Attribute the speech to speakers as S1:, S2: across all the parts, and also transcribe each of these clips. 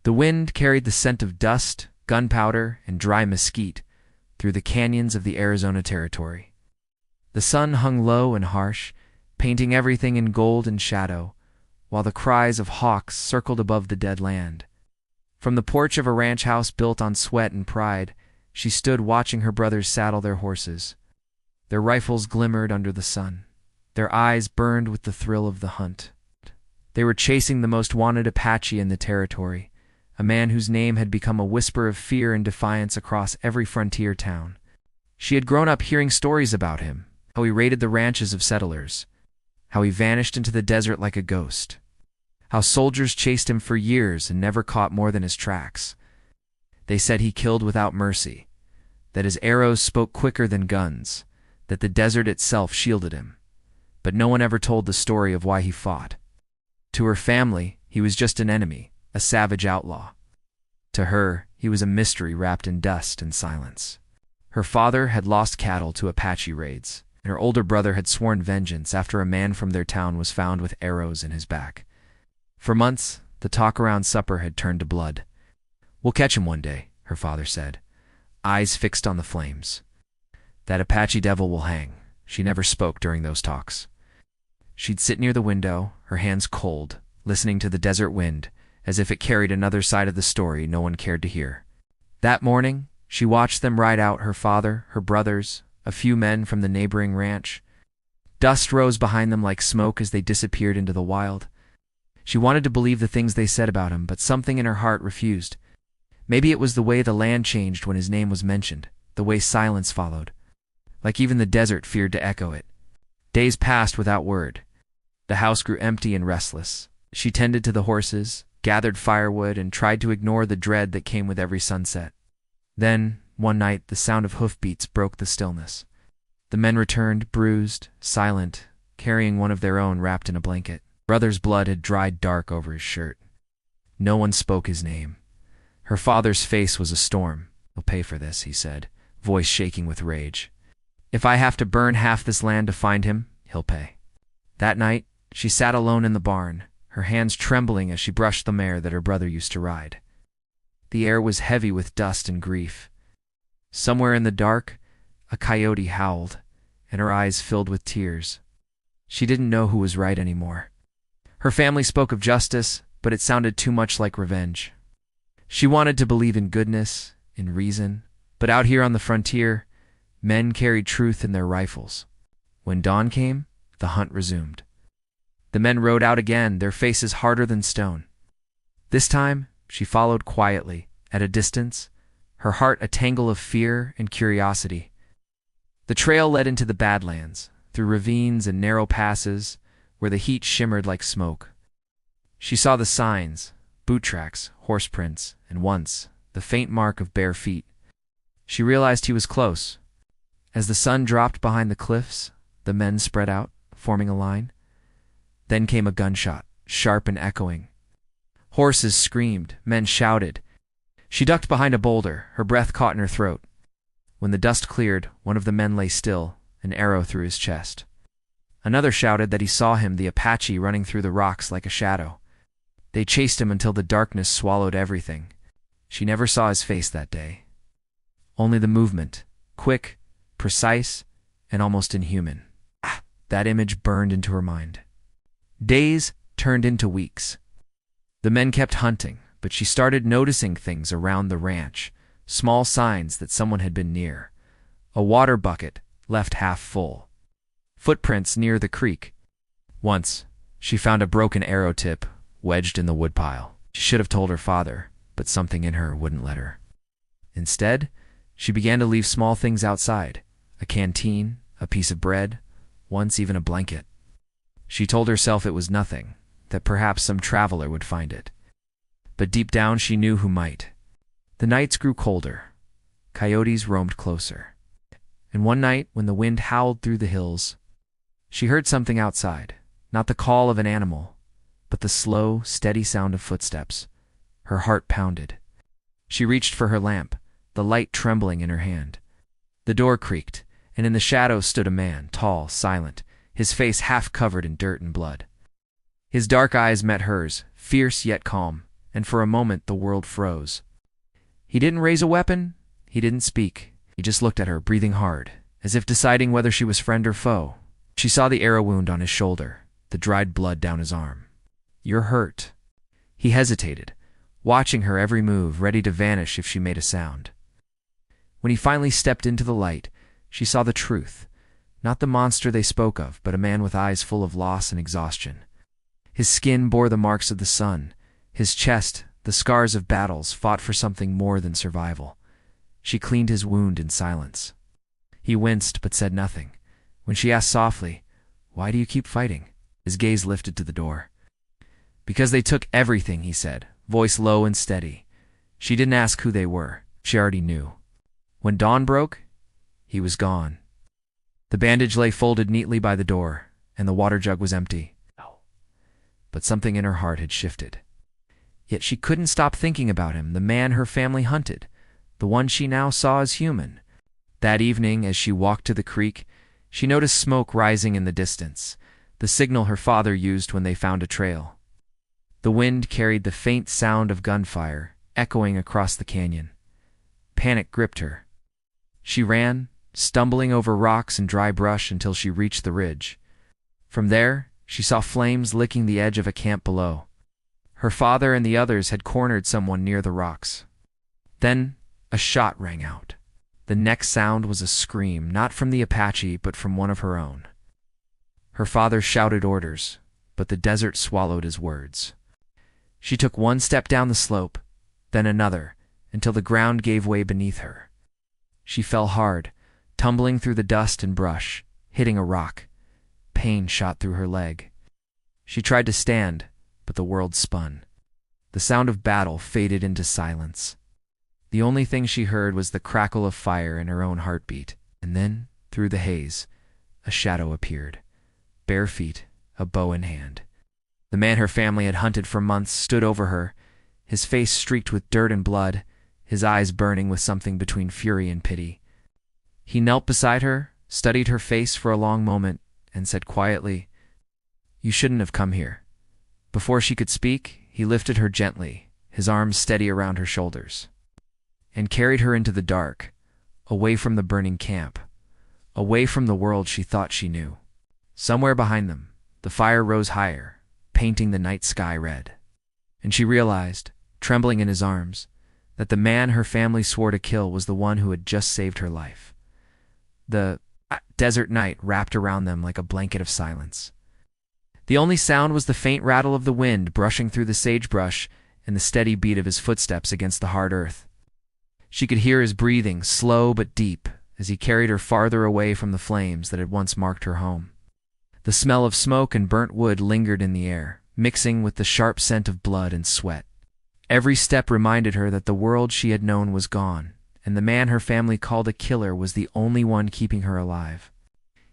S1: The wind carried the scent of dust, gunpowder, and dry mesquite through the canyons of the Arizona Territory. The sun hung low and harsh, painting everything in gold and shadow, while the cries of hawks circled above the dead land. From the porch of a ranch house built on sweat and pride, she stood watching her brothers saddle their horses. Their rifles glimmered under the sun. Their eyes burned with the thrill of the hunt. They were chasing the most wanted Apache in the territory, a man whose name had become a whisper of fear and defiance across every frontier town. She had grown up hearing stories about him, how he raided the ranches of settlers, how he vanished into the desert like a ghost, how soldiers chased him for years and never caught more than his tracks. They said he killed without mercy, that his arrows spoke quicker than guns, that the desert itself shielded him. But no one ever told the story of why he fought. To her family, he was just an enemy, a savage outlaw. To her, he was a mystery wrapped in dust and silence. Her father had lost cattle to Apache raids, and her older brother had sworn vengeance after a man from their town was found with arrows in his back. For months, the talk around supper had turned to blood. "We'll catch him one day," her father said, eyes fixed on the flames. "That Apache devil will hang." She never spoke during those talks. She'd sit near the window, her hands cold, listening to the desert wind, as if it carried another side of the story no one cared to hear. That morning, she watched them ride out, her father, her brothers, a few men from the neighboring ranch. Dust rose behind them like smoke as they disappeared into the wild. She wanted to believe the things they said about him, but something in her heart refused. Maybe it was the way the land changed when his name was mentioned, the way silence followed. Like even the desert feared to echo it. Days passed without word. The house grew empty and restless. She tended to the horses, gathered firewood, and tried to ignore the dread that came with every sunset. Then, one night, the sound of hoofbeats broke the stillness. The men returned, bruised, silent, carrying one of their own wrapped in a blanket. Brother's blood had dried dark over his shirt. No one spoke his name. Her father's face was a storm. "He'll pay for this," he said, voice shaking with rage. "If I have to burn half this land to find him, he'll pay." That night, she sat alone in the barn, her hands trembling as she brushed the mare that her brother used to ride. The air was heavy with dust and grief. Somewhere in the dark, a coyote howled, and her eyes filled with tears. She didn't know who was right anymore. Her family spoke of justice, but it sounded too much like revenge. She wanted to believe in goodness, in reason, but out here on the frontier, men carried truth in their rifles. When dawn came, the hunt resumed. The men rode out again, their faces harder than stone. This time, she followed quietly, at a distance, her heart a tangle of fear and curiosity. The trail led into the Badlands, through ravines and narrow passes, where the heat shimmered like smoke. She saw the signs, boot tracks, horse prints, and once, the faint mark of bare feet. She realized he was close. As the sun dropped behind the cliffs, the men spread out, forming a line. Then came a gunshot, sharp and echoing. Horses screamed, men shouted. She ducked behind a boulder, her breath caught in her throat. When the dust cleared, one of the men lay still, an arrow through his chest. Another shouted that he saw him, the Apache, running through the rocks like a shadow. They chased him until the darkness swallowed everything. She never saw his face that day. Only the movement, quick, precise, and almost inhuman. That image burned into her mind. Days turned into weeks. The men kept hunting, but she started noticing things around the ranch, small signs that someone had been near. A water bucket left half full. Footprints near the creek. Once, she found a broken arrow tip wedged in the woodpile. She should have told her father, but something in her wouldn't let her. Instead, she began to leave small things outside, a canteen, a piece of bread, once even a blanket. She told herself it was nothing, that perhaps some traveler would find it. But deep down she knew who might. The nights grew colder. Coyotes roamed closer. And one night, when the wind howled through the hills, she heard something outside, not the call of an animal, but the slow, steady sound of footsteps. Her heart pounded. She reached for her lamp, the light trembling in her hand. The door creaked, and in the shadows stood a man, tall, silent, his face half covered in dirt and blood. His dark eyes met hers, fierce yet calm, and for a moment the world froze. He didn't raise a weapon, he didn't speak. He just looked at her, breathing hard, as if deciding whether she was friend or foe. She saw the arrow wound on his shoulder, the dried blood down his arm. "You're hurt." He hesitated, watching her every move, ready to vanish if she made a sound. When he finally stepped into the light, she saw the truth. Not the monster they spoke of, but a man with eyes full of loss and exhaustion. His skin bore the marks of the sun, his chest the scars of battles fought for something more than survival. She cleaned his wound in silence. He winced but said nothing. When she asked softly, "Why do you keep fighting?" his gaze lifted to the door. "Because they took everything," he said, voice low and steady. She didn't ask who they were. She already knew. When dawn broke, he was gone. The bandage lay folded neatly by the door, and the water jug was empty. But something in her heart had shifted. Yet she couldn't stop thinking about him, the man her family hunted, the one she now saw as human. That evening, as she walked to the creek, she noticed smoke rising in the distance, the signal her father used when they found a trail. The wind carried the faint sound of gunfire, echoing across the canyon. Panic gripped her. She ran, stumbling over rocks and dry brush until she reached the ridge. From there, she saw flames licking the edge of a camp below. Her father and the others had cornered someone near the rocks. Then, a shot rang out. The next sound was a scream, not from the Apache, but from one of her own. Her father shouted orders, but the desert swallowed his words. She took one step down the slope, then another, until the ground gave way beneath her. She fell hard, tumbling through the dust and brush, hitting a rock. Pain shot through her leg. She tried to stand, but the world spun. The sound of battle faded into silence. The only thing she heard was the crackle of fire in her own heartbeat, and then, through the haze, a shadow appeared. Bare feet, a bow in hand. The man her family had hunted for months stood over her, his face streaked with dirt and blood, his eyes burning with something between fury and pity. He knelt beside her, studied her face for a long moment, and said quietly, "You shouldn't have come here." Before she could speak, he lifted her gently, his arms steady around her shoulders, and carried her into the dark, away from the burning camp, away from the world she thought she knew. Somewhere behind them, the fire rose higher, painting the night sky red. And she realized, trembling in his arms, that the man her family swore to kill was the one who had just saved her life. The desert night wrapped around them like a blanket of silence. The only sound was the faint rattle of the wind brushing through the sagebrush and the steady beat of his footsteps against the hard earth. She could hear his breathing, slow but deep, as he carried her farther away from the flames that had once marked her home. The smell of smoke and burnt wood lingered in the air, mixing with the sharp scent of blood and sweat. Every step reminded her that the world she had known was gone, and the man her family called a killer was the only one keeping her alive.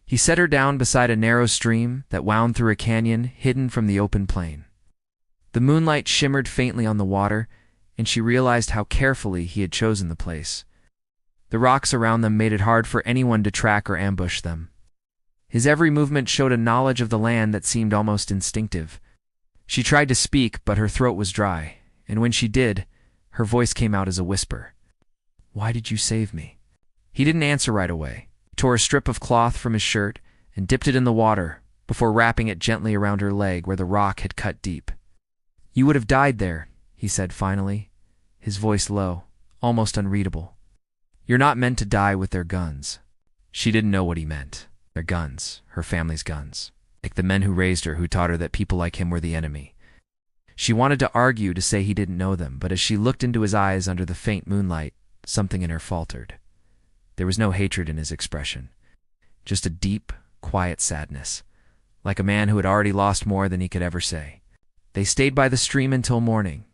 S1: He set her down beside a narrow stream that wound through a canyon hidden from the open plain. The moonlight shimmered faintly on the water, and she realized how carefully he had chosen the place. The rocks around them made it hard for anyone to track or ambush them. His every movement showed a knowledge of the land that seemed almost instinctive. She tried to speak, but her throat was dry, and when she did, her voice came out as a whisper. "Why did you save me?" He didn't answer right away. He tore a strip of cloth from his shirt and dipped it in the water before wrapping it gently around her leg where the rock had cut deep. "You would have died there," he said finally, his voice low, almost unreadable. "You're not meant to die with their guns." She didn't know what he meant. Their guns, her family's guns, like the men who raised her, who taught her that people like him were the enemy. She wanted to argue to say he didn't know them, but as she looked into his eyes under the faint moonlight, something in her faltered. There was no hatred in his expression, just a deep, quiet sadness, like a man who had already lost more than he could ever say. They stayed by the stream until morning.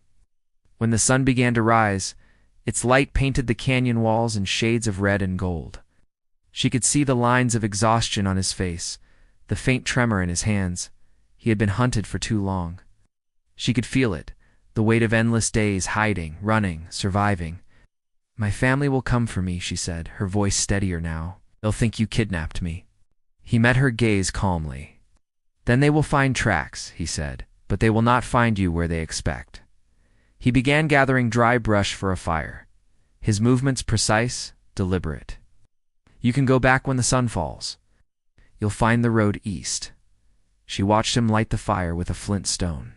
S1: When the sun began to rise, its light painted the canyon walls in shades of red and gold. She could see the lines of exhaustion on his face, the faint tremor in his hands. He had been hunted for too long. She could feel it, the weight of endless days hiding, running, surviving. "My family will come for me," she said, her voice steadier now. "They'll think you kidnapped me." He met her gaze calmly. "Then they will find tracks," he said, "but they will not find you where they expect." He began gathering dry brush for a fire, his movements precise, deliberate. "You can go back when the sun falls. You'll find the road east." She watched him light the fire with a flint stone.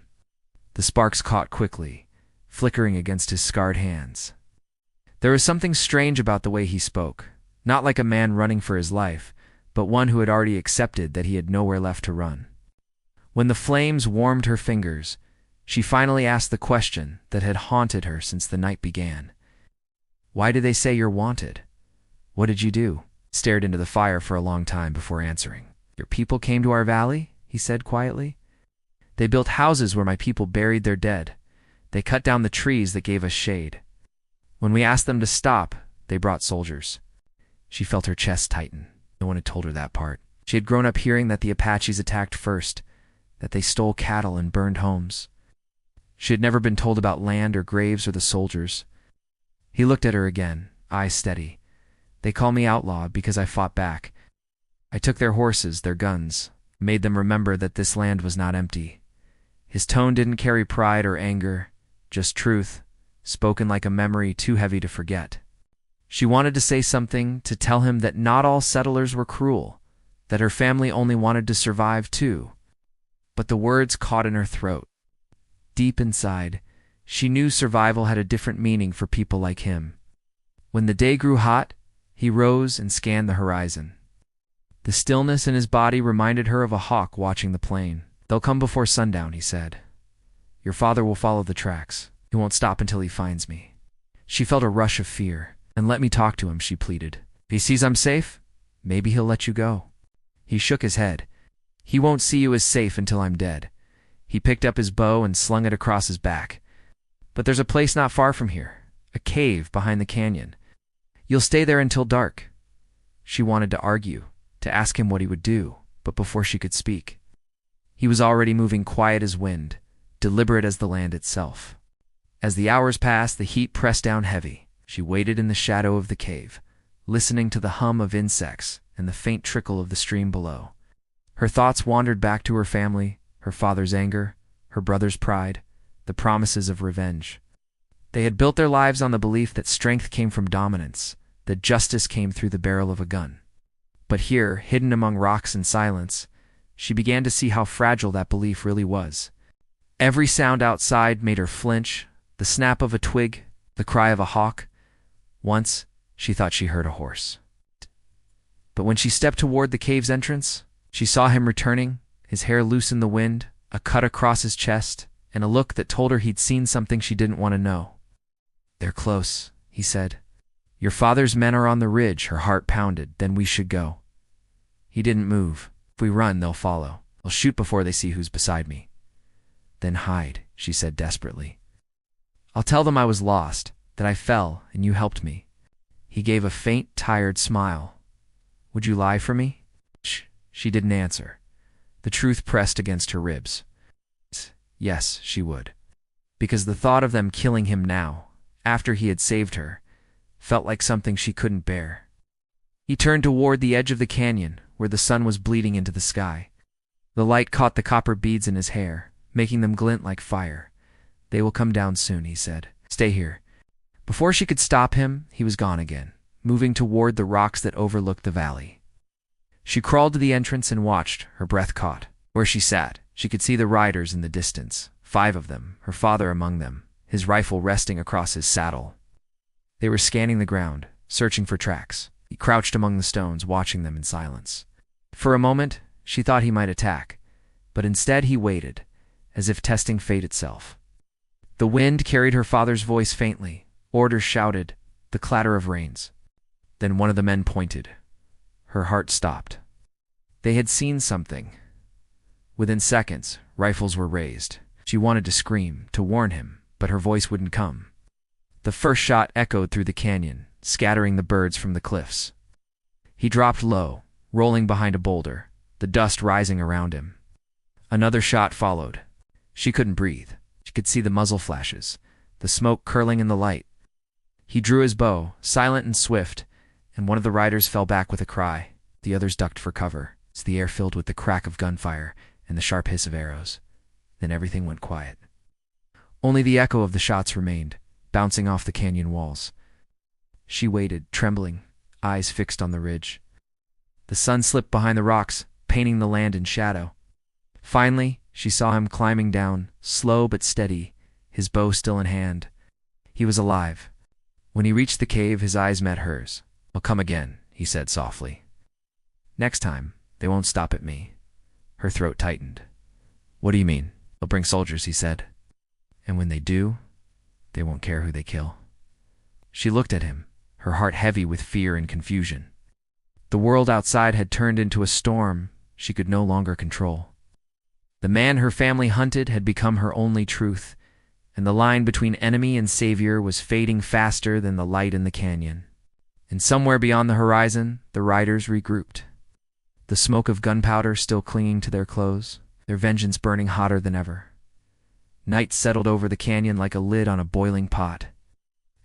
S1: The sparks caught quickly, flickering against his scarred hands. There was something strange about the way he spoke, not like a man running for his life, but one who had already accepted that he had nowhere left to run. When the flames warmed her fingers, she finally asked the question that had haunted her since the night began. "Why do they say you're wanted? What did you do?" Stared into the fire for a long time before answering. "Your people came to our valley," he said quietly. "They built houses where my people buried their dead. They cut down the trees that gave us shade. When we asked them to stop, they brought soldiers." She felt her chest tighten. No one had told her that part. She had grown up hearing that the Apaches attacked first, that they stole cattle and burned homes. She had never been told about land or graves or the soldiers. He looked at her again, eyes steady. "They call me outlaw because I fought back. I took their horses, their guns, made them remember that this land was not empty." His tone didn't carry pride or anger, just truth, spoken like a memory too heavy to forget. She wanted to say something, to tell him that not all settlers were cruel, that her family only wanted to survive too. But the words caught in her throat. Deep inside, she knew survival had a different meaning for people like him. When the day grew hot, he rose and scanned the horizon. The stillness in his body reminded her of a hawk watching the plain. "They'll come before sundown," he said. "Your father will follow the tracks. He won't stop until he finds me." She felt a rush of fear. "And let me talk to him," she pleaded. "If he sees I'm safe, maybe he'll let you go." He shook his head. "He won't see you as safe until I'm dead." He picked up his bow and slung it across his back. "But there's a place not far from here, a cave behind the canyon. You'll stay there until dark." She wanted to argue, to ask him what he would do, but before she could speak, he was already moving quiet as wind, deliberate as the land itself. As the hours passed, the heat pressed down heavy. She waited in the shadow of the cave, listening to the hum of insects and the faint trickle of the stream below. Her thoughts wandered back to her family, her father's anger, her brother's pride, the promises of revenge. They had built their lives on the belief that strength came from dominance, that justice came through the barrel of a gun. But here, hidden among rocks and silence, she began to see how fragile that belief really was. Every sound outside made her flinch, the snap of a twig, the cry of a hawk. Once, she thought she heard a horse. But when she stepped toward the cave's entrance, she saw him returning, his hair loose in the wind, a cut across his chest, and a look that told her he'd seen something she didn't want to know. "They're close," he said. "Your father's men are on the ridge." Her heart pounded. "Then we should go." He didn't move. "If we run, they'll follow. They'll shoot before they see who's beside me." "Then hide," she said desperately. "I'll tell them I was lost, that I fell and you helped me." He gave a faint, tired smile. "Would you lie for me?" She didn't answer. The truth pressed against her ribs. Yes, she would. Because the thought of them killing him now, after he had saved her, felt like something she couldn't bear. He turned toward the edge of the canyon, where the sun was bleeding into the sky. The light caught the copper beads in his hair, making them glint like fire. "They will come down soon," he said. "Stay here." Before she could stop him, he was gone again, moving toward the rocks that overlooked the valley. She crawled to the entrance and watched, her breath caught. Where she sat, she could see the riders in the distance, 5 of them, her father among them, his rifle resting across his saddle. They were scanning the ground, searching for tracks. He crouched among the stones, watching them in silence. For a moment, she thought he might attack, but instead he waited, as if testing fate itself. The wind carried her father's voice faintly, orders shouted, the clatter of reins. Then one of the men pointed. Her heart stopped. They had seen something. Within seconds, rifles were raised. She wanted to scream, to warn him, but her voice wouldn't come. The first shot echoed through the canyon, scattering the birds from the cliffs. He dropped low, rolling behind a boulder, the dust rising around him. Another shot followed. She couldn't breathe. She could see the muzzle flashes, the smoke curling in the light. He drew his bow, silent and swift, and one of the riders fell back with a cry. The others ducked for cover, as the air filled with the crack of gunfire and the sharp hiss of arrows. Then everything went quiet. Only the echo of the shots remained, bouncing off the canyon walls. She waited, trembling, eyes fixed on the ridge. The sun slipped behind the rocks, painting the land in shadow. Finally, she saw him climbing down, slow but steady, his bow still in hand. He was alive. When he reached the cave, his eyes met hers. "I'll come again," he said softly. "Next time, they won't stop at me." Her throat tightened. "What do you mean?" "They'll bring soldiers," he said. "And when they do, they won't care who they kill." She looked at him, her heart heavy with fear and confusion. The world outside had turned into a storm she could no longer control. The man her family hunted had become her only truth, and the line between enemy and savior was fading faster than the light in the canyon. And somewhere beyond the horizon, the riders regrouped. The smoke of gunpowder still clinging to their clothes, their vengeance burning hotter than ever. Night settled over the canyon like a lid on a boiling pot,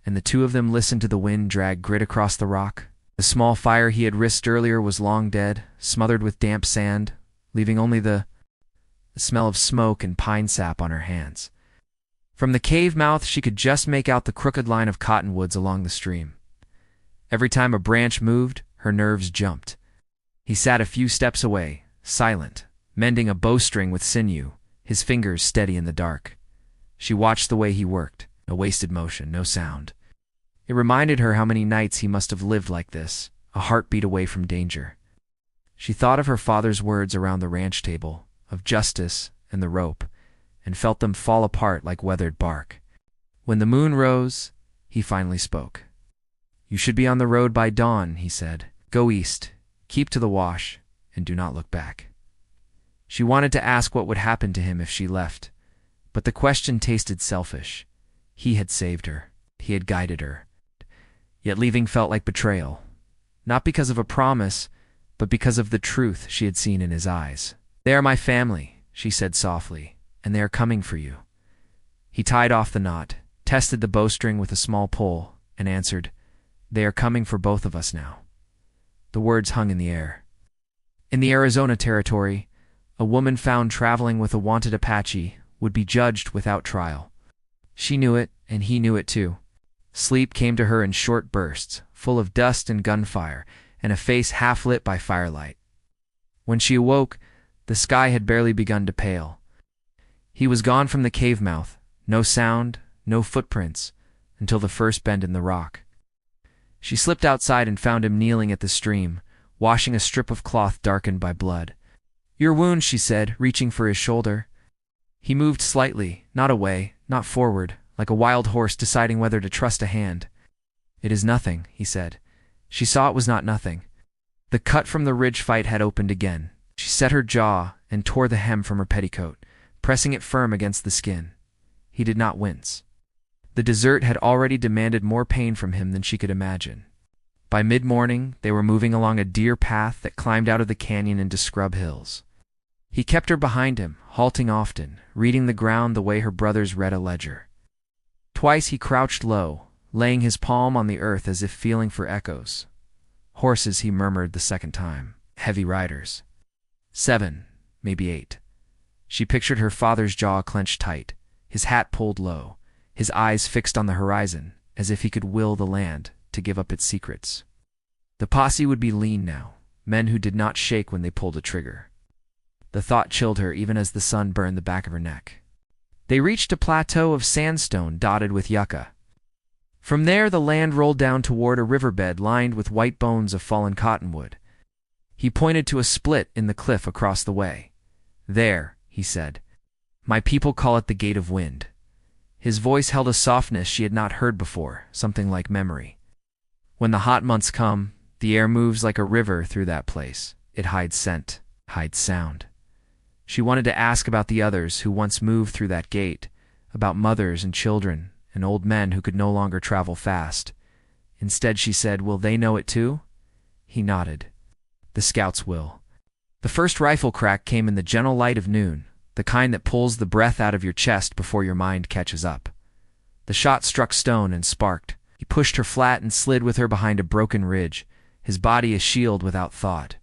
S1: and the two of them listened to the wind drag grit across the rock. The small fire he had risked earlier was long dead, smothered with damp sand, leaving only the smell of smoke and pine sap on her hands. From the cave mouth, she could just make out the crooked line of cottonwoods along the stream. Every time a branch moved, her nerves jumped. He sat a few steps away, silent, mending a bowstring with sinew, his fingers steady in the dark. She watched the way he worked, no wasted motion, no sound. It reminded her how many nights he must have lived like this, a heartbeat away from danger. She thought of her father's words around the ranch table, of justice and the rope, and felt them fall apart like weathered bark. When the moon rose, he finally spoke. "You should be on the road by dawn," he said. "Go east, keep to the wash, and do not look back." She wanted to ask what would happen to him if she left, but the question tasted selfish. He had saved her. He had guided her. Yet leaving felt like betrayal, not because of a promise, but because of the truth she had seen in his eyes. "They are my family," she said softly, "and they are coming for you." He tied off the knot, tested the bowstring with a small pole, and answered, "They are coming for both of us now." The words hung in the air. In the Arizona territory, a woman found traveling with a wanted Apache would be judged without trial. She knew it, and he knew it too. Sleep came to her in short bursts, full of dust and gunfire, and a face half lit by firelight. When she awoke, the sky had barely begun to pale. He was gone from the cave mouth, no sound, no footprints, until the first bend in the rock. She slipped outside and found him kneeling at the stream, washing a strip of cloth darkened by blood. "Your wound," she said, reaching for his shoulder. He moved slightly, not away, not forward, like a wild horse deciding whether to trust a hand. "It is nothing," he said. She saw it was not nothing. The cut from the ridge fight had opened again. She set her jaw and tore the hem from her petticoat, pressing it firm against the skin. He did not wince. The desert had already demanded more pain from him than she could imagine. By mid-morning, they were moving along a deer path that climbed out of the canyon into scrub hills. He kept her behind him, halting often, reading the ground the way her brothers read a ledger. Twice he crouched low, laying his palm on the earth as if feeling for echoes. "Horses," he murmured the second time. "Heavy riders. 7, maybe 8. She pictured her father's jaw clenched tight, his hat pulled low, his eyes fixed on the horizon, as if he could will the land to give up its secrets. The posse would be lean now, men who did not shake when they pulled a trigger. The thought chilled her even as the sun burned the back of her neck. They reached a plateau of sandstone dotted with yucca. From there the land rolled down toward a riverbed lined with white bones of fallen cottonwood. He pointed to a split in the cliff across the way. "There," he said. "My people call it the Gate of Wind." His voice held a softness she had not heard before, something like memory. "When the hot months come, the air moves like a river through that place. It hides scent, hides sound." She wanted to ask about the others who once moved through that gate, about mothers and children and old men who could no longer travel fast. Instead she said, "Will they know it too?" He nodded. "The scouts will." The first rifle crack came in the gentle light of noon, the kind that pulls the breath out of your chest before your mind catches up. The shot struck stone and sparked. He pushed her flat and slid with her behind a broken ridge, his body a shield without thought.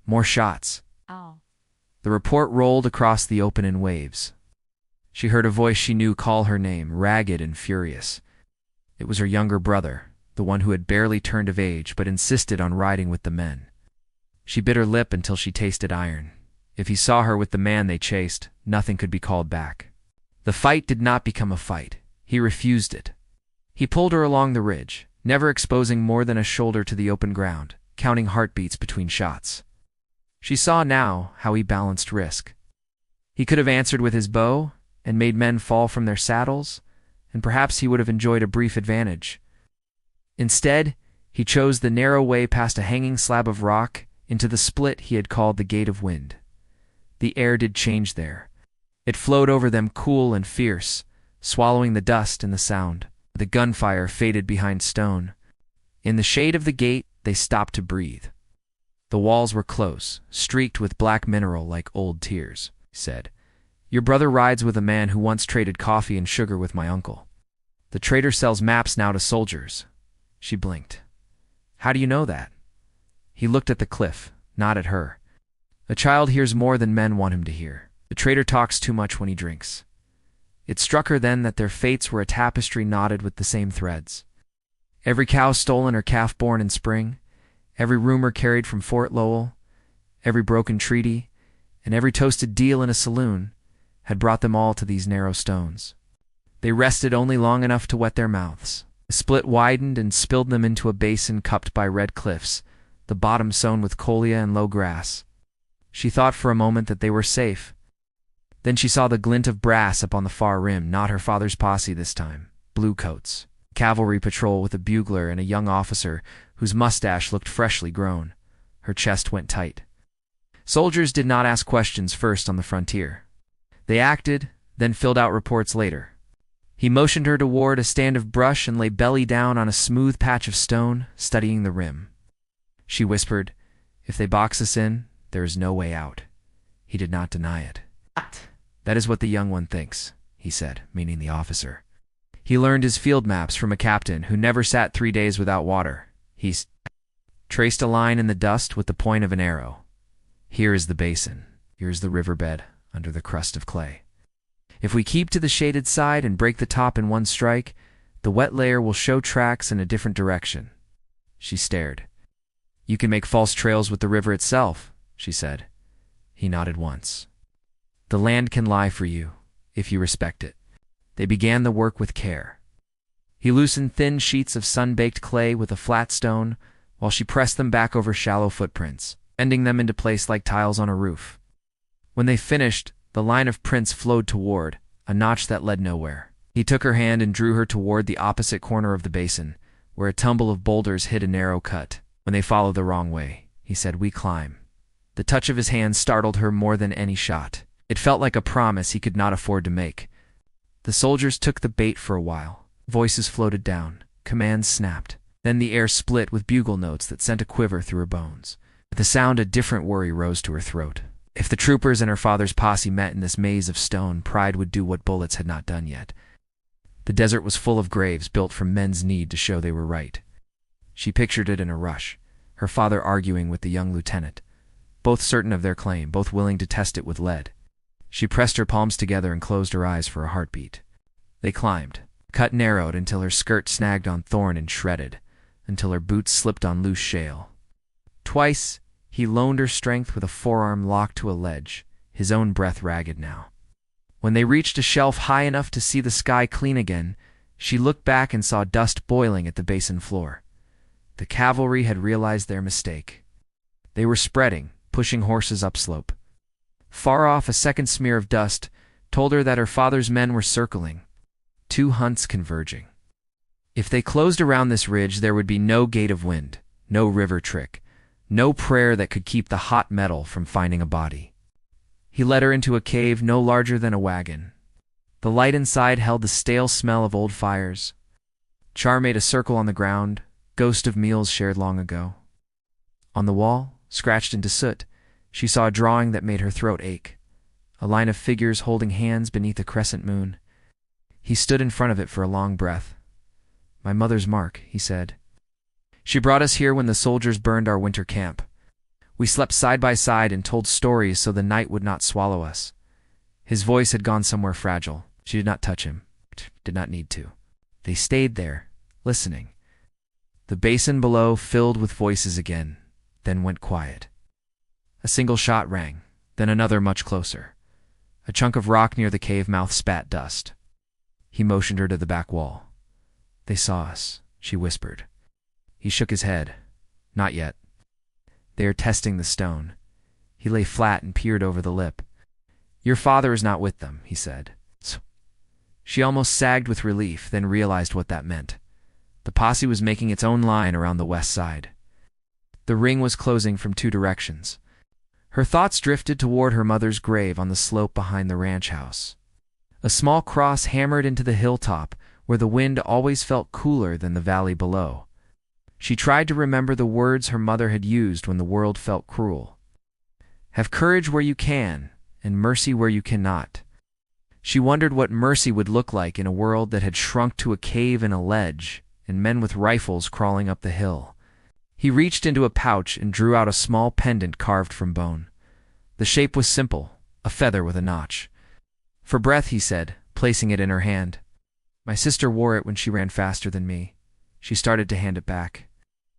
S1: More shots.
S2: Oh.
S1: The report rolled across the open in waves. She heard a voice she knew call her name, ragged and furious. It was her younger brother, the one who had barely turned of age but insisted on riding with the men. She bit her lip until she tasted iron. If he saw her with the man they chased, nothing could be called back. The fight did not become a fight. He refused it. He pulled her along the ridge, never exposing more than a shoulder to the open ground, counting heartbeats between shots. She saw now how he balanced risk. He could have answered with his bow and made men fall from their saddles, and perhaps he would have enjoyed a brief advantage. Instead, he chose the narrow way past a hanging slab of rock into the split he had called the Gate of Wind. The air did change there. It flowed over them cool and fierce, swallowing the dust and the sound. The gunfire faded behind stone. In the shade of the gate, they stopped to breathe. The walls were close, streaked with black mineral like old tears. He said, "Your brother rides with a man who once traded coffee and sugar with my uncle. The trader sells maps now to soldiers." She blinked. "How do you know that?" He looked at the cliff, not at her. "A child hears more than men want him to hear. The trader talks too much when he drinks." It struck her then that their fates were a tapestry knotted with the same threads. Every cow stolen or calf born in spring, every rumor carried from Fort Lowell, every broken treaty, and every toasted deal in a saloon had brought them all to these narrow stones. They rested only long enough to wet their mouths. The split widened and spilled them into a basin cupped by red cliffs, the bottom sown with coleus and low grass. She thought for a moment that they were safe. Then she saw the glint of brass upon the far rim, not her father's posse this time. Blue coats. Cavalry patrol with a bugler and a young officer whose mustache looked freshly grown. Her chest went tight. Soldiers did not ask questions first on the frontier. They acted, then filled out reports later. He motioned her toward a stand of brush and lay belly down on a smooth patch of stone, studying the rim. She whispered, "If they box us in, there is no way out." He did not deny it. "That is what the young one thinks," he said, meaning the officer. He learned his field maps from a captain who never sat 3 days without water. He traced a line in the dust with the point of an arrow. "Here is the basin. Here is the riverbed under the crust of clay. If we keep to the shaded side and break the top in one strike, the wet layer will show tracks in a different direction." She stared. "You can make false trails with the river itself," she said. He nodded once. "The land can lie for you, if you respect it." They began the work with care. He loosened thin sheets of sun-baked clay with a flat stone, while she pressed them back over shallow footprints, bending them into place like tiles on a roof. When they finished, the line of prints flowed toward a notch that led nowhere. He took her hand and drew her toward the opposite corner of the basin, where a tumble of boulders hid a narrow cut. "When they follow the wrong way," he said, "we climb." The touch of his hand startled her more than any shot. It felt like a promise he could not afford to make. The soldiers took the bait for a while. Voices floated down. Commands snapped. Then the air split with bugle notes that sent a quiver through her bones. At the sound, a different worry rose to her throat. If the troopers and her father's posse met in this maze of stone, pride would do what bullets had not done yet. The desert was full of graves built from men's need to show they were right. She pictured it in a rush, her father arguing with the young lieutenant, both certain of their claim, both willing to test it with lead. She pressed her palms together and closed her eyes for a heartbeat. They climbed, cut narrowed until her skirt snagged on thorn and shredded, until her boots slipped on loose shale. Twice, he loaned her strength with a forearm locked to a ledge, his own breath ragged now. When they reached a shelf high enough to see the sky clean again, she looked back and saw dust boiling at the basin floor. The cavalry had realized their mistake. They were spreading, pushing horses upslope. Far off, a second smear of dust told her that her father's men were circling, 2 hunts converging. If they closed around this ridge, there would be no gate of wind, no river trick, no prayer that could keep the hot metal from finding a body. He led her into a cave no larger than a wagon. The light inside held the stale smell of old fires. Char made a circle on the ground, ghost of meals shared long ago. On the wall, scratched into soot, she saw a drawing that made her throat ache, a line of figures holding hands beneath a crescent moon. He stood in front of it for a long breath. "My mother's mark," he said. "She brought us here when the soldiers burned our winter camp. We slept side by side and told stories so the night would not swallow us. His voice had gone somewhere fragile. She did not touch him. Did not need to. They stayed there, listening. The basin below filled with voices again, then went quiet. A single shot rang, then another much closer. A chunk of rock near the cave mouth spat dust. He motioned her to the back wall. "They saw us," she whispered. He shook his head. "Not yet. They are testing the stone." He lay flat and peered over the lip. "Your father is not with them," he said. She almost sagged with relief, then realized what that meant. The posse was making its own line around the west side. The ring was closing from two directions. Her thoughts drifted toward her mother's grave on the slope behind the ranch house. A small cross hammered into the hilltop, where the wind always felt cooler than the valley below. She tried to remember the words her mother had used when the world felt cruel. "Have courage where you can, and mercy where you cannot." She wondered what mercy would look like in a world that had shrunk to a cave in a ledge, and men with rifles crawling up the hill. He reached into a pouch and drew out a small pendant carved from bone. The shape was simple, a feather with a notch. "For breath," he said, placing it in her hand. "My sister wore it when she ran faster than me." She started to hand it back.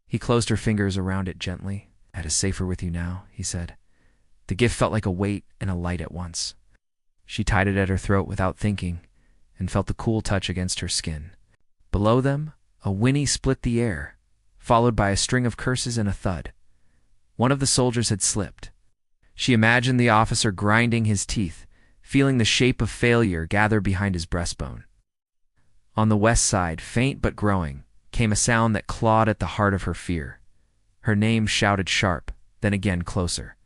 S1: He closed her fingers around it gently. "That is safer with you now," he said. The gift felt like a weight and a light at once. She tied it at her throat without thinking, and felt the cool touch against her skin. Below them, a whinny split the air, followed by a string of curses and a thud. One of the soldiers had slipped. She imagined the officer grinding his teeth, feeling the shape of failure gather behind his breastbone. On the west side, faint but growing, came a sound that clawed at the heart of her fear. Her name shouted sharp, then again closer.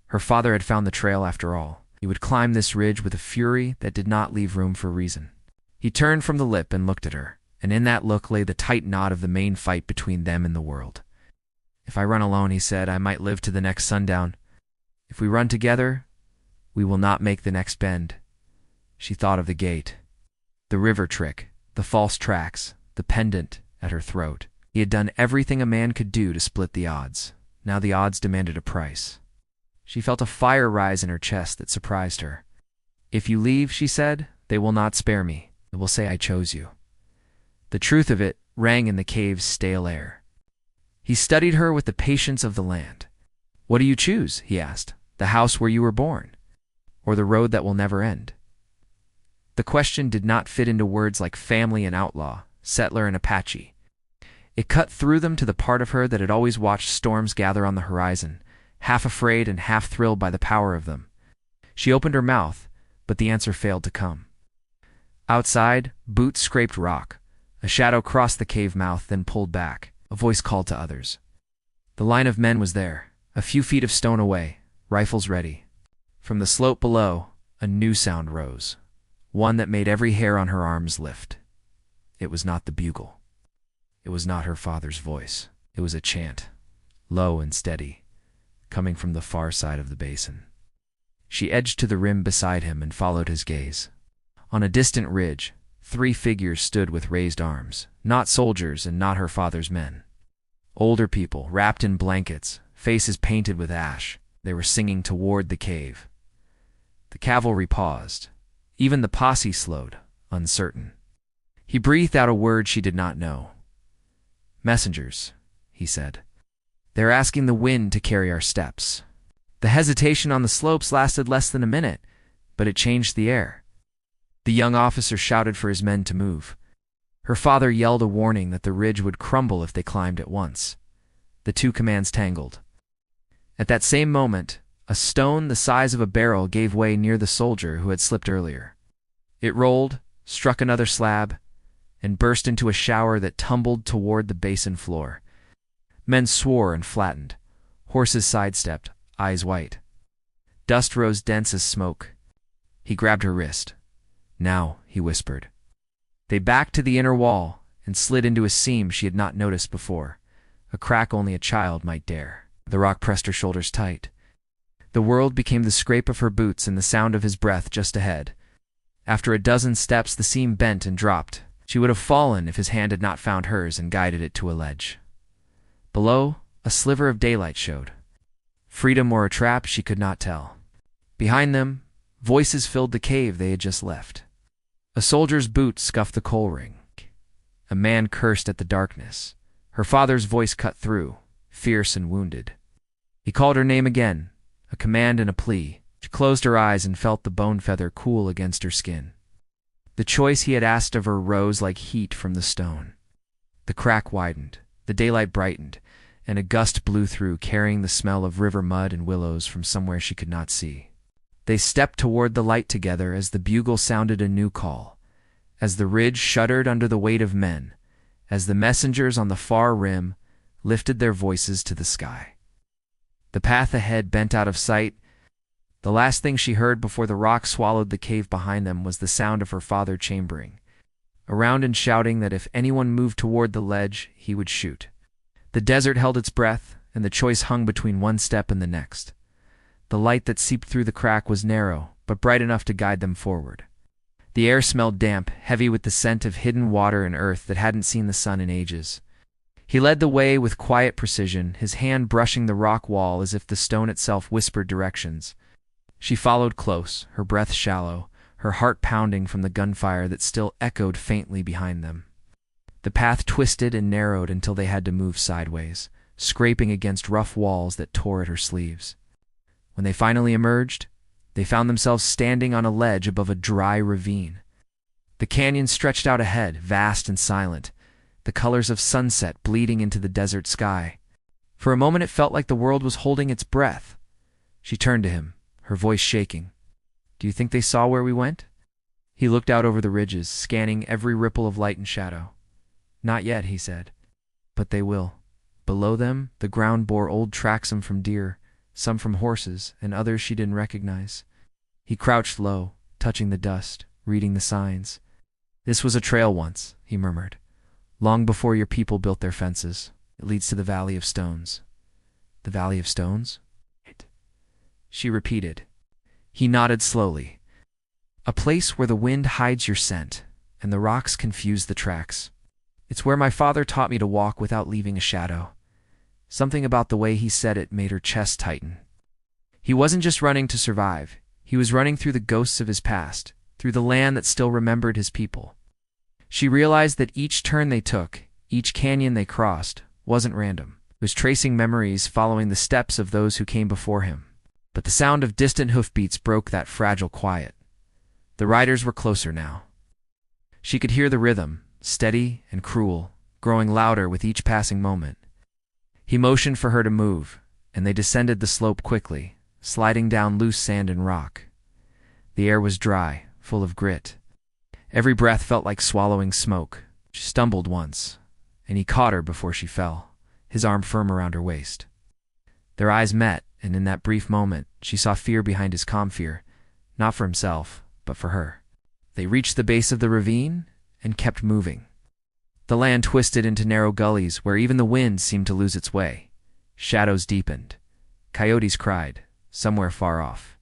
S1: Her father had found the trail after all. He would climb this ridge with a fury that did not leave room for reason. He turned from the lip and looked at her, and in that look lay the tight knot of the main fight between them and the world. "If I run alone," he said, "I might live to the next sundown. If we run together, we will not make the next bend." She thought of the gate, the river trick, the false tracks, the pendant at her throat. He had done everything a man could do to split the odds. Now the odds demanded a price. She felt a fire rise in her chest that surprised her. "If you leave," she said, "they will not spare me. They will say I chose you." The truth of it rang in the cave's stale air. He studied her with the patience of the land. "What do you choose?" he asked. "The house where you were born, or the road that will never end?" The question did not fit into words like family and outlaw, settler and Apache. It cut through them to the part of her that had always watched storms gather on the horizon, half afraid and half thrilled by the power of them. She opened her mouth, but the answer failed to come. Outside, boots scraped rock. A shadow crossed the cave mouth, then pulled back. A voice called to others. The line of men was there, a few feet of stone away, rifles ready. From the slope below, a new sound rose, one that made every hair on her arms lift. It was not the bugle. It was not her father's voice. It was a chant, low and steady, coming from the far side of the basin. She edged to the rim beside him and followed his gaze. On a distant ridge, 3 figures stood with raised arms, not soldiers and not her father's men. Older people, wrapped in blankets, faces painted with ash. They were singing toward the cave. The cavalry paused. Even the posse slowed, uncertain. He breathed out a word she did not know. "Messengers," he said. "They're asking the wind to carry our steps." The hesitation on the slopes lasted less than a minute, but it changed the air. The young officer shouted for his men to move. Her father yelled a warning that the ridge would crumble if they climbed at once. The two commands tangled. At that same moment, a stone the size of a barrel gave way near the soldier who had slipped earlier. It rolled, struck another slab, and burst into a shower that tumbled toward the basin floor. Men swore and flattened. Horses sidestepped, eyes white. Dust rose dense as smoke. He grabbed her wrist. "Now," he whispered. They backed to the inner wall and slid into a seam she had not noticed before, a crack only a child might dare. The rock pressed her shoulders tight. The world became the scrape of her boots and the sound of his breath just ahead. After a dozen steps, the seam bent and dropped. She would have fallen if his hand had not found hers and guided it to a ledge. Below, a sliver of daylight showed. Freedom or a trap, she could not tell. Behind them, Voices filled the cave they had just left. A soldier's boot scuffed the coal ring. A man cursed at the darkness. Her father's voice cut through, fierce and wounded. He called her name again, a command and a plea. She closed her eyes and felt the bone feather cool against her skin. The choice he had asked of her rose like heat from the stone. The crack widened, the daylight brightened, and a gust blew through, carrying the smell of river mud and willows from somewhere she could not see. They stepped toward the light together as the bugle sounded a new call, as the ridge shuddered under the weight of men, as the messengers on the far rim lifted their voices to the sky. The path ahead bent out of sight. The last thing she heard before the rock swallowed the cave behind them was the sound of her father chambering around and shouting that if anyone moved toward the ledge, he would shoot. The desert held its breath, and the choice hung between one step and the next. The light that seeped through the crack was narrow, but bright enough to guide them forward. The air smelled damp, heavy with the scent of hidden water and earth that hadn't seen the sun in ages. He led the way with quiet precision, his hand brushing the rock wall as if the stone itself whispered directions. She followed close, her breath shallow, her heart pounding from the gunfire that still echoed faintly behind them. The path twisted and narrowed until they had to move sideways, scraping against rough walls that tore at her sleeves. When they finally emerged, they found themselves standing on a ledge above a dry ravine. The canyon stretched out ahead, vast and silent, the colors of sunset bleeding into the desert sky. For a moment it felt like the world was holding its breath. She turned to him, her voice shaking. "Do you think they saw where we went?" He looked out over the ridges, scanning every ripple of light and shadow. "Not yet," he said. "But they will." Below them, the ground bore old tracks, some from deer, some from horses, and others she didn't recognize. He crouched low, touching the dust, reading the signs. "This was a trail once," he murmured. "Long before your people built their fences. It leads to the Valley of Stones." "The Valley of Stones?" she repeated. He nodded slowly. "A place where the wind hides your scent, and the rocks confuse the tracks. It's where my father taught me to walk without leaving a shadow." Something about the way he said it made her chest tighten. He wasn't just running to survive. He was running through the ghosts of his past, through the land that still remembered his people. She realized that each turn they took, each canyon they crossed, wasn't random. It was tracing memories, following the steps of those who came before him. But the sound of distant hoofbeats broke that fragile quiet. The riders were closer now. She could hear the rhythm, steady and cruel, growing louder with each passing moment. He motioned for her to move, and they descended the slope quickly, sliding down loose sand and rock. The air was dry, full of grit. Every breath felt like swallowing smoke. She stumbled once, and he caught her before she fell, his arm firm around her waist. Their eyes met, and in that brief moment, she saw fear behind his calm fear, not for himself, but for her. They reached the base of the ravine and kept moving. The land twisted into narrow gullies where even the wind seemed to lose its way. Shadows deepened. Coyotes cried, somewhere far off.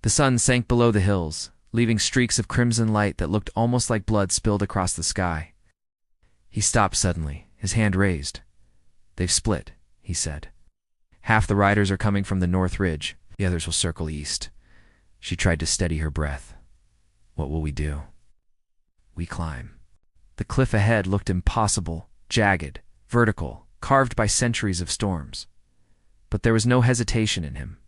S1: The sun sank below the hills, leaving streaks of crimson light that looked almost like blood spilled across the sky. He stopped suddenly, his hand raised. "They've split," he said. "Half the riders are coming from the north ridge, the others will circle east." She tried to steady her breath. "What will we do?" "We climb." The cliff ahead looked impossible, jagged, vertical, carved by centuries of storms. But there was no hesitation in him.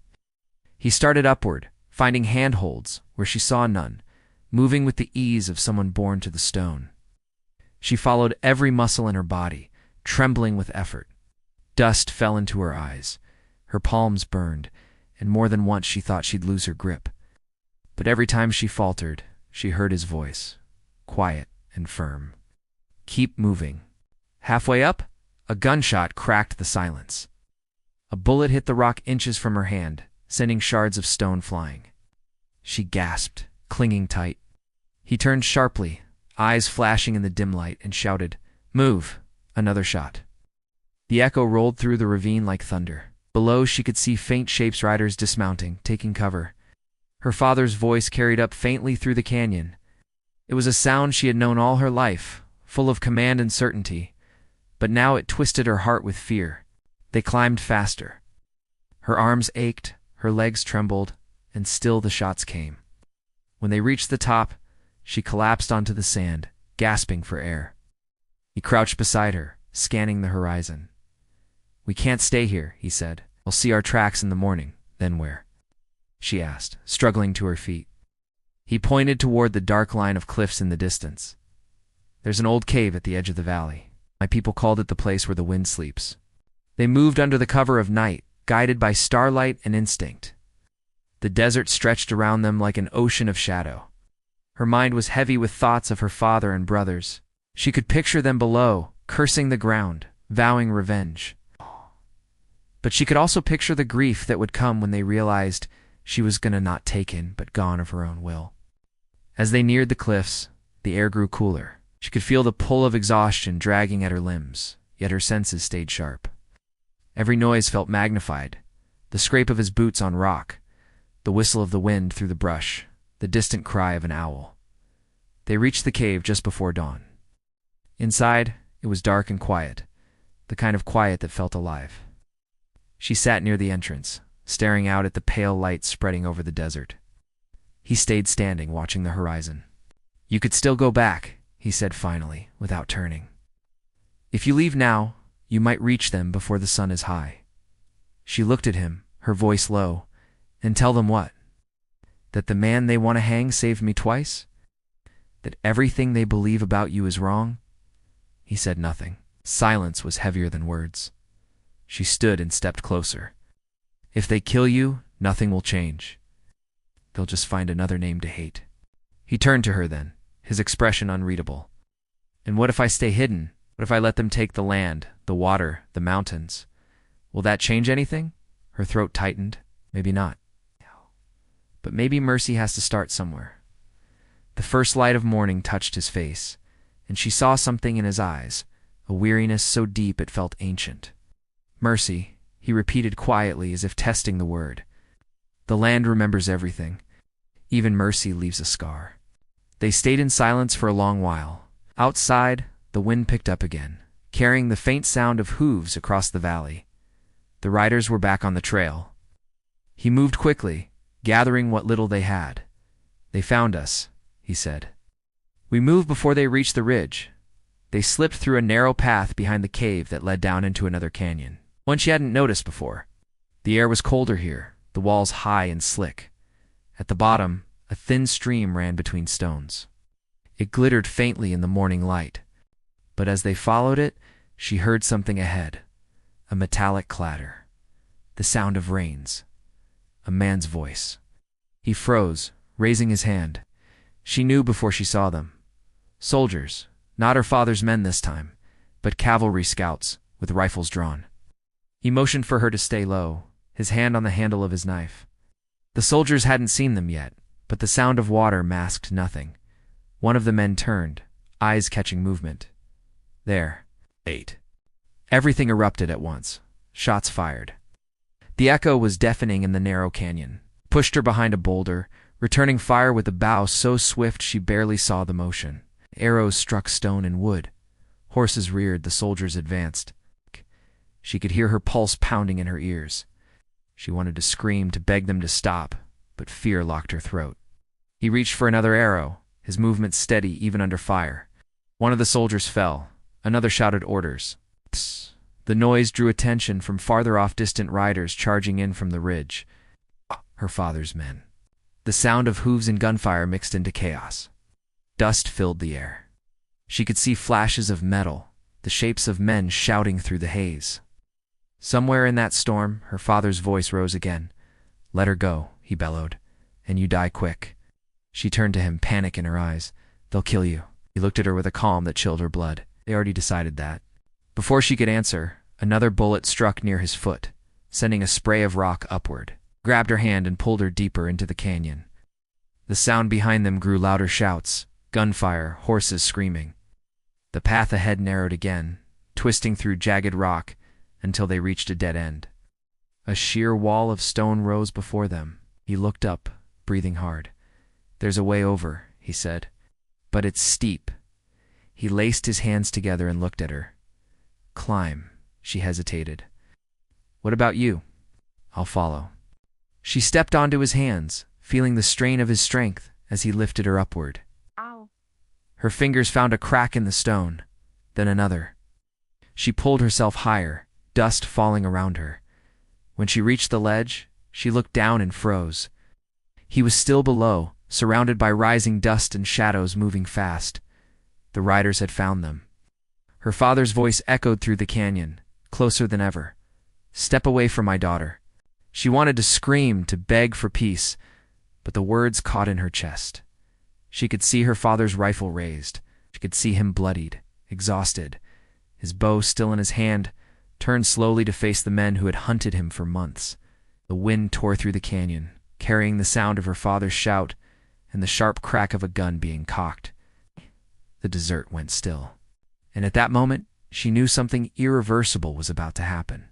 S1: He started upward, finding handholds where she saw none, moving with the ease of someone born to the stone. She followed every muscle in her body, trembling with effort. Dust fell into her eyes. Her palms burned, and more than once she thought she'd lose her grip. But every time she faltered, she heard his voice, quiet and firm. "Keep moving." Halfway up, a gunshot cracked the silence. A bullet hit the rock inches from her hand, sending shards of stone flying. She gasped, clinging tight. He turned sharply, eyes flashing in the dim light, and shouted, "Move!" Another shot. The echo rolled through the ravine like thunder. Below, she could see faint shapes, riders dismounting, taking cover. Her father's voice carried up faintly through the canyon. It was a sound she had known all her life, full of command and certainty, but now it twisted her heart with fear. They climbed faster. Her arms ached, her legs trembled, and still the shots came. When they reached the top, she collapsed onto the sand, gasping for air. He crouched beside her, scanning the horizon. "We can't stay here," he said. "I'll see our tracks in the morning." "Then where?" she asked, struggling to her feet. He pointed toward the dark line of cliffs in the distance. "There's an old cave at the edge of the valley. My people called it the place where the wind sleeps." They moved under the cover of night, guided by starlight and instinct. The desert stretched around them like an ocean of shadow. Her mind was heavy with thoughts of her father and brothers. She could picture them below, cursing the ground, vowing revenge. But she could also picture the grief that would come when they realized she was not taken but gone of her own will. As they neared the cliffs, the air grew cooler. She could feel the pull of exhaustion dragging at her limbs, yet her senses stayed sharp. Every noise felt magnified: the scrape of his boots on rock, the whistle of the wind through the brush, the distant cry of an owl. They reached the cave just before dawn. Inside, it was dark and quiet, the kind of quiet that felt alive. She sat near the entrance, staring out at the pale light spreading over the desert. He stayed standing, watching the horizon. "You could still go back," he said finally, without turning. "If you leave now, you might reach them before the sun is high." She looked at him, her voice low. "And tell them what? That the man they want to hang saved me twice? That everything they believe about you is wrong?" He said nothing. Silence was heavier than words. She stood and stepped closer. "If they kill you, nothing will change. They'll just find another name to hate." He turned to her then, his expression unreadable. "And what if I stay hidden? What if I let them take the land, the water, the mountains? Will that change anything?" Her throat tightened. "Maybe not. But maybe mercy has to start somewhere." The first light of morning touched his face, and she saw something in his eyes, a weariness so deep it felt ancient. "Mercy," he repeated quietly as if testing the word. "The land remembers everything. Even mercy leaves a scar." They stayed in silence for a long while. Outside, the wind picked up again, carrying the faint sound of hooves across the valley. The riders were back on the trail. He moved quickly, gathering what little they had. "They found us," he said. "We moved before they reached the ridge." They slipped through a narrow path behind the cave that led down into another canyon, one she hadn't noticed before. The air was colder here, the walls high and slick. At the bottom, a thin stream ran between stones. It glittered faintly in the morning light, but as they followed it, she heard something ahead, a metallic clatter, the sound of reins, a man's voice. He froze, raising his hand. She knew before she saw them. Soldiers, not her father's men this time, but cavalry scouts with rifles drawn. He motioned for her to stay low, his hand on the handle of his knife. The soldiers hadn't seen them yet, but the sound of water masked nothing. One of the men turned, eyes catching movement. "There." 8. Everything erupted at once. Shots fired. The echo was deafening in the narrow canyon. Pushed her behind a boulder, returning fire with a bow so swift she barely saw the motion. Arrows struck stone and wood. Horses reared, the soldiers advanced. She could hear her pulse pounding in her ears. She wanted to scream, to beg them to stop, but fear locked her throat. He reached for another arrow, his movement steady even under fire. One of the soldiers fell. Another shouted orders. Psst. The noise drew attention from farther off, distant riders charging in from the ridge. Her father's men. The sound of hooves and gunfire mixed into chaos. Dust filled the air. She could see flashes of metal, the shapes of men shouting through the haze. Somewhere in that storm, her father's voice rose again. "Let her go," he bellowed, "and you die quick." She turned to him, panic in her eyes. "They'll kill you." He looked at her with a calm that chilled her blood. They already decided that. Before she could answer, another bullet struck near his foot, sending a spray of rock upward. Grabbed her hand and pulled her deeper into the canyon. The sound behind them grew louder: shouts, gunfire, horses screaming. The path ahead narrowed again, twisting through jagged rock until they reached a dead end. A sheer wall of stone rose before them. He looked up, breathing hard. "There's a way over," he said, "but it's steep." He laced his hands together and looked at her. "Climb," she hesitated. "What about you?" "I'll follow." She stepped onto his hands, feeling the strain of his strength as he lifted her upward.
S2: Ow.
S1: Her fingers found a crack in the stone, then another. She pulled herself higher, dust falling around her. When she reached the ledge, she looked down and froze. He was still below, surrounded by rising dust and shadows moving fast. The riders had found them. Her father's voice echoed through the canyon, closer than ever. "Step away from my daughter." She wanted to scream, to beg for peace, but the words caught in her chest. She could see her father's rifle raised. She could see him bloodied, exhausted, his bow still in his hand, turned slowly to face the men who had hunted him for months. The wind tore through the canyon, carrying the sound of her father's shout and the sharp crack of a gun being cocked. The desert went still, and at that moment, she knew something irreversible was about to happen.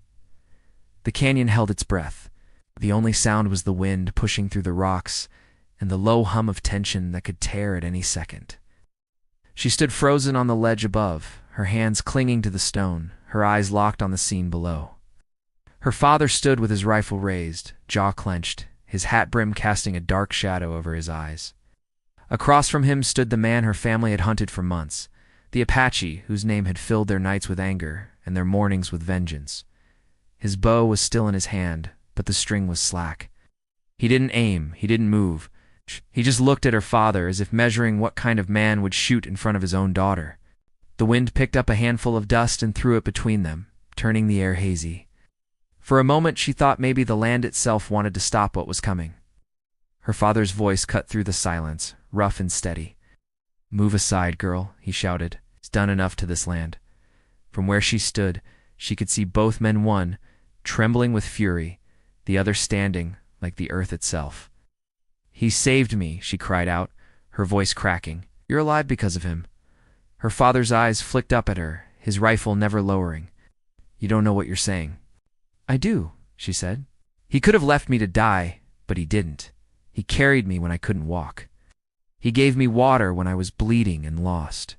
S1: The canyon held its breath. The only sound was the wind pushing through the rocks and the low hum of tension that could tear at any second. She stood frozen on the ledge above, her hands clinging to the stone, her eyes locked on the scene below. Her father stood with his rifle raised, jaw clenched, his hat brim casting a dark shadow over his eyes. Across from him stood the man her family had hunted for months, the Apache whose name had filled their nights with anger and their mornings with vengeance. His bow was still in his hand, but the string was slack. He didn't aim, he didn't move. He just looked at her father as if measuring what kind of man would shoot in front of his own daughter. The wind picked up a handful of dust and threw it between them, turning the air hazy. For a moment she thought maybe the land itself wanted to stop what was coming. Her father's voice cut through the silence, rough and steady. "Move aside, girl," he shouted. "It's done enough to this land." From where she stood, she could see both men, one trembling with fury, the other standing like the earth itself. "He saved me," she cried out, her voice cracking. "You're alive because of him." Her father's eyes flicked up at her, his rifle never lowering. "You don't know what you're saying." "I do," she said. "He could have left me to die, but he didn't. He carried me when I couldn't walk. He gave me water when I was bleeding and lost."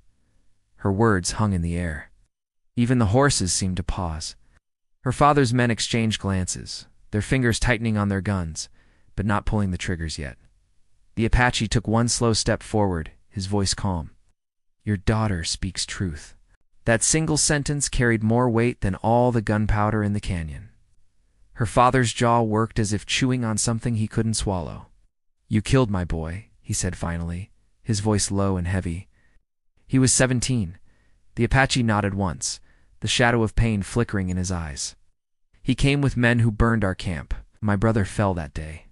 S1: Her words hung in the air. Even the horses seemed to pause. Her father's men exchanged glances, their fingers tightening on their guns, but not pulling the triggers yet. The Apache took one slow step forward, his voice calm. "Your daughter speaks truth." That single sentence carried more weight than all the gunpowder in the canyon. Her father's jaw worked as if chewing on something he couldn't swallow. "You killed my boy," he said finally, his voice low and heavy. He was 17. The Apache nodded once, the shadow of pain flickering in his eyes. "He came with men who burned our camp. My brother fell that day."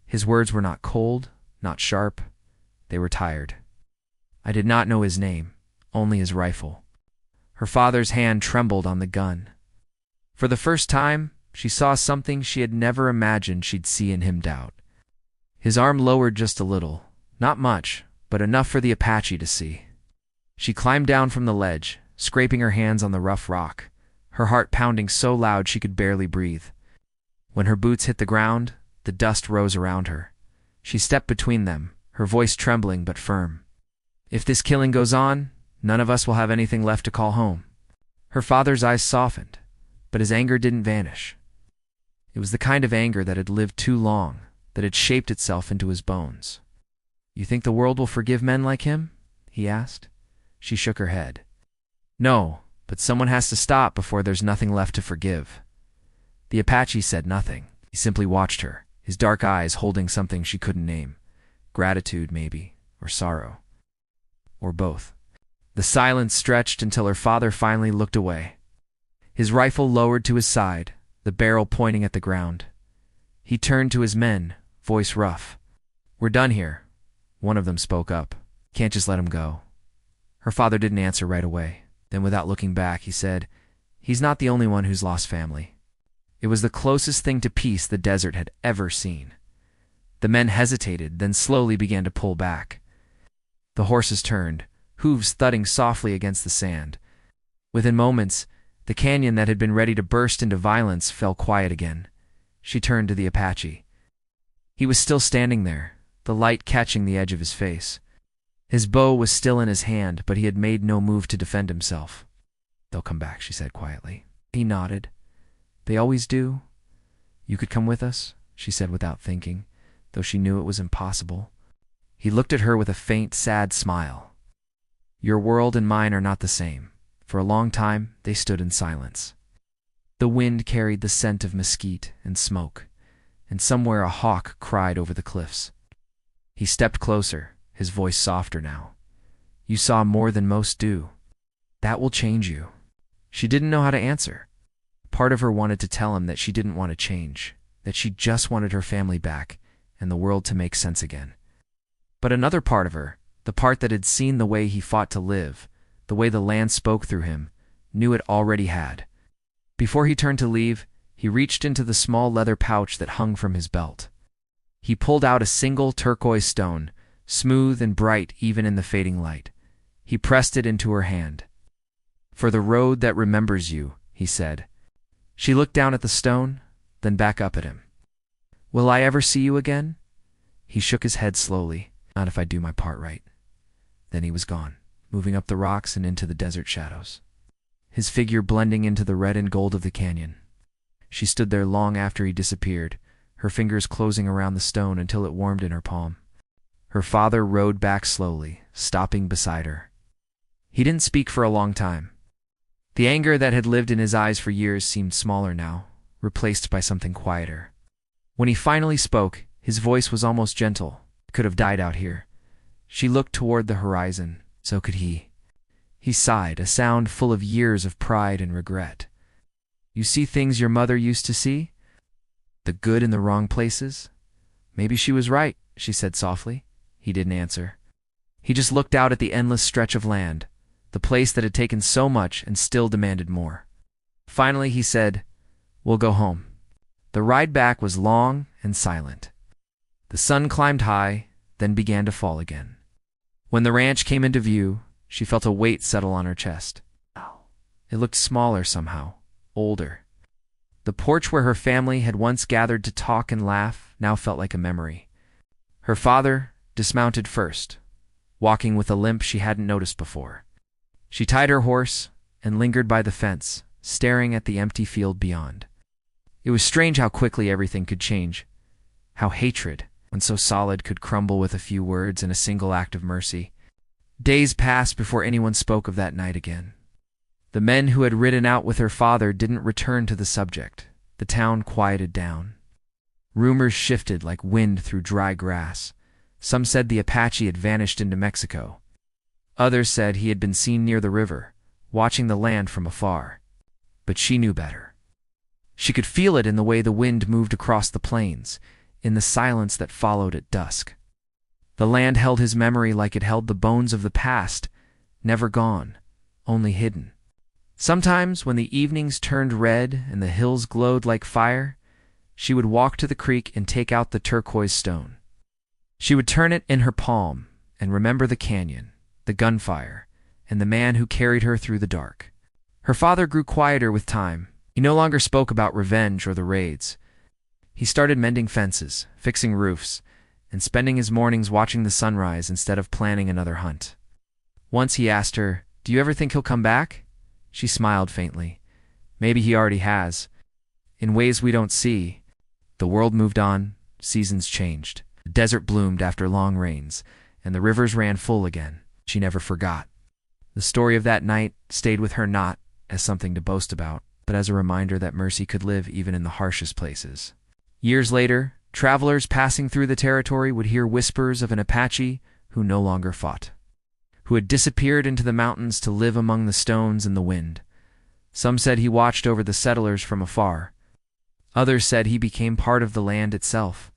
S1: His words were not cold, not sharp. They were tired. "I did not know his name, only his rifle." Her father's hand trembled on the gun. For the first time, she saw something she had never imagined she'd see in him doubt. His arm lowered just a little, not much, but enough for the Apache to see. She climbed down from the ledge, scraping her hands on the rough rock, her heart pounding so loud she could barely breathe. When her boots hit the ground, the dust rose around her. She stepped between them, her voice trembling but firm. "If this killing goes on, none of us will have anything left to call home." Her father's eyes softened, but his anger didn't vanish. It was the kind of anger that had lived too long, that had shaped itself into his bones. "You think the world will forgive men like him?" he asked. She shook her head. "No, but someone has to stop before there's nothing left to forgive." The Apache said nothing. He simply watched her, his dark eyes holding something she couldn't name. Gratitude, maybe, or sorrow. Or both. The silence stretched until her father finally looked away. His rifle lowered to his side, the barrel pointing at the ground. He turned to his men, voice rough. "We're done here." One of them spoke up. "Can't just let him go." Her father didn't answer right away. Then without looking back, he said, "He's not the only one who's lost family." It was the closest thing to peace the desert had ever seen. The men hesitated, then slowly began to pull back. The horses turned, hooves thudding softly against the sand. Within moments, the canyon that had been ready to burst into violence fell quiet again. She turned to the Apache. He was still standing there, the light catching the edge of his face. His bow was still in his hand, but he had made no move to defend himself. "They'll come back," she said quietly. He nodded. "They always do." "You could come with us," she said without thinking, though she knew it was impossible. He looked at her with a faint, sad smile. Your world and mine are not the same. For a long time, they stood in silence. The wind carried the scent of mesquite and smoke, and somewhere a hawk cried over the cliffs. He stepped closer, his voice softer now. You saw more than most do. That will change you. She didn't know how to answer. Part of her wanted to tell him that she didn't want to change, that she just wanted her family back and the world to make sense again. But another part of her, the part that had seen the way he fought to live, the way the land spoke through him, knew it already had. Before he turned to leave, he reached into the small leather pouch that hung from his belt. He pulled out a single turquoise stone, smooth and bright even in the fading light. He pressed it into her hand. For the road that remembers you, he said. She looked down at the stone, then back up at him. Will I ever see you again? He shook his head slowly. Not if I do my part right. Then he was gone, moving up the rocks and into the desert shadows, his figure blending into the red and gold of the canyon. She stood there long after he disappeared, her fingers closing around the stone until it warmed in her palm. Her father rode back slowly, stopping beside her. He didn't speak for a long time. The anger that had lived in his eyes for years seemed smaller now, replaced by something quieter. When he finally spoke, his voice was almost gentle. It could have died out here. She looked toward the horizon. So could he. He sighed, a sound full of years of pride and regret. You see things your mother used to see? The good in the wrong places? Maybe she was right, she said softly. He didn't answer. He just looked out at the endless stretch of land, the place that had taken so much and still demanded more. Finally, he said, We'll go home. The ride back was long and silent. The sun climbed high, then began to fall again. When the ranch came into view, she felt a weight settle on her chest. It looked smaller somehow, older. The porch where her family had once gathered to talk and laugh now felt like a memory. Her father dismounted first, walking with a limp she hadn't noticed before. She tied her horse and lingered by the fence, staring at the empty field beyond. It was strange how quickly everything could change, how hatred, when so solid, could crumble with a few words and a single act of mercy. Days passed before anyone spoke of that night again. The men who had ridden out with her father didn't return to the subject. The town quieted down. Rumors shifted like wind through dry grass. Some said the Apache had vanished into Mexico. Others said he had been seen near the river, watching the land from afar. But she knew better. She could feel it in the way the wind moved across the plains, in the silence that followed at dusk. The land held his memory like it held the bones of the past, never gone, only hidden. Sometimes, when the evenings turned red and the hills glowed like fire, she would walk to the creek and take out the turquoise stone. She would turn it in her palm and remember the canyon, the gunfire, and the man who carried her through the dark. Her father grew quieter with time. He no longer spoke about revenge or the raids. He started mending fences, fixing roofs, and spending his mornings watching the sunrise instead of planning another hunt. Once he asked her, Do you ever think he'll come back? She smiled faintly. Maybe he already has. In ways we don't see. The world moved on, seasons changed. The desert bloomed after long rains, and the rivers ran full again. She never forgot. The story of that night stayed with her not as something to boast about, but as a reminder that mercy could live even in the harshest places. Years later, travelers passing through the territory would hear whispers of an Apache who no longer fought, who had disappeared into the mountains to live among the stones and the wind. Some said he watched over the settlers from afar. Others said he became part of the land itself.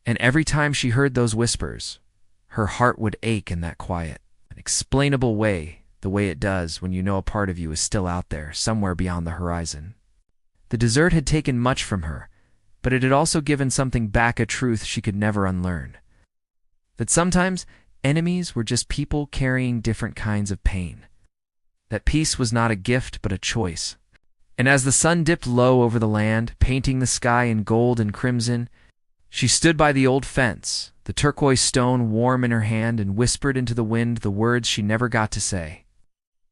S1: And every time she heard those whispers, her heart would ache in that quiet, unexplainable way, the way it does when you know a part of you is still out there, somewhere beyond the horizon. The desert had taken much from her, but it had also given something back, a truth she could never unlearn. That sometimes enemies were just people carrying different kinds of pain. That peace was not a gift but a choice. And as the sun dipped low over the land, painting the sky in gold and crimson, she stood by the old fence, the turquoise stone warm in her hand, and whispered into the wind the words she never got to say.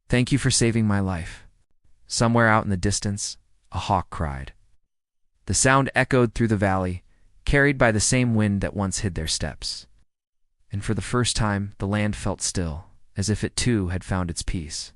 S1: Thank you for saving my life. Somewhere out in the distance, a hawk cried. The sound echoed through the valley, carried by the same wind that once hid their steps. and for the first time the land felt still, as if it too had found its peace.